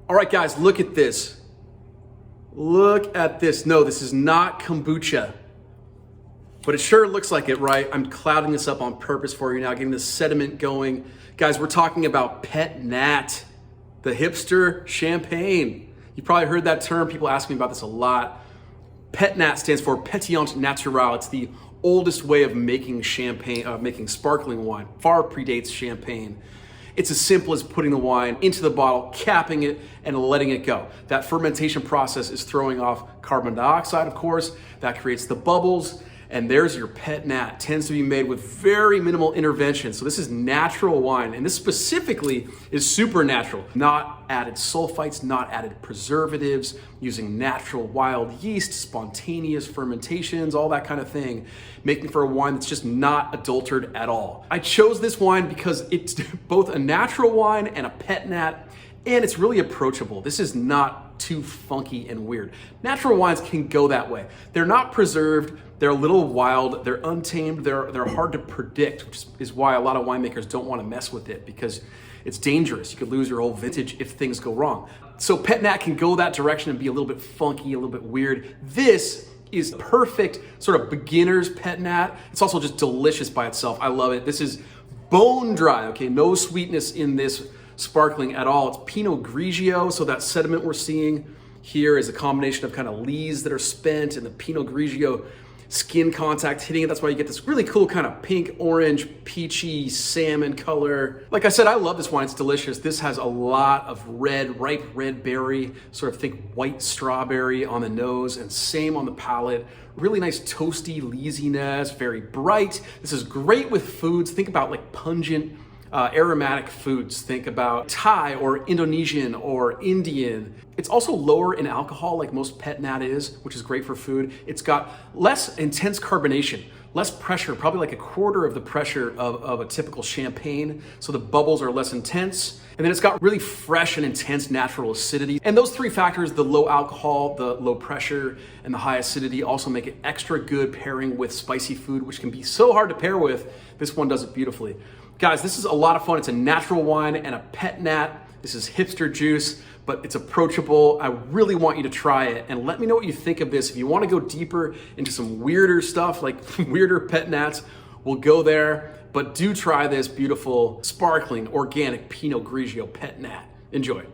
All right, guys, look at this. Look at this. No, this is not kombucha, but it sure looks like it, right? I'm clouding this up on purpose for you now, getting the sediment going. Guys, we're talking about Pet Nat, the hipster champagne. You probably heard that term. People ask me about this a lot. Pet Nat stands for Pétillant Naturel. It's the oldest way of making champagne, making sparkling wine. Far predates champagne. It's as simple as putting the wine into the bottle, capping it, and letting it go. That fermentation process is throwing off carbon dioxide, of course. That creates the bubbles. And there's your Pet Nat. It tends to be made with very minimal intervention. So this is natural wine. And this specifically is super natural. Not added sulfites, not added preservatives, using natural wild yeast, spontaneous fermentations, all that kind of thing. Making for a wine that's just not adulterated at all. I chose this wine because it's both a natural wine and a Pet Nat. And it's really approachable. This is not too funky and weird. Natural wines can go that way. They're not preserved. They're a little wild. They're untamed. They're hard to predict, which is why a lot of winemakers don't want to mess with it because it's dangerous. You could lose your whole vintage if things go wrong. So Pet Nat can go that direction and be a little bit funky, a little bit weird. This is perfect sort of beginner's Pet Nat. It's also just delicious by itself. I love it. This is bone dry, okay? No sweetness in this sparkling at all. It's Pinot Grigio, so that sediment we're seeing here is a combination of kind of lees that are spent and the Pinot Grigio skin contact hitting it. That's why you get this really cool kind of pink, orange, peachy, salmon color. Like I said, I love this wine. It's delicious. This has a lot of red, ripe red berry, sort of think white strawberry on the nose and same on the palate. Really nice toasty leesiness, very bright. This is great with foods. Think about like pungent, aromatic foods. Think about Thai or Indonesian or Indian. It's also lower in alcohol like most Pet Nat is, which is great for food. It's got less intense carbonation, less pressure, probably like a quarter of the pressure of a typical champagne. So the bubbles are less intense. And then it's got really fresh and intense natural acidity. And those three factors, the low alcohol, the low pressure, and the high acidity also make it extra good pairing with spicy food, which can be so hard to pair with. This one does it beautifully. Guys, this is a lot of fun. It's a natural wine and a Pet Nat. This is hipster juice, but it's approachable. I really want you to try it and let me know what you think of this. If you want to go deeper into some weirder stuff, like weirder Pet Nats, we'll go there. But do try this beautiful, sparkling, organic Pinot Grigio Pet Nat. Enjoy.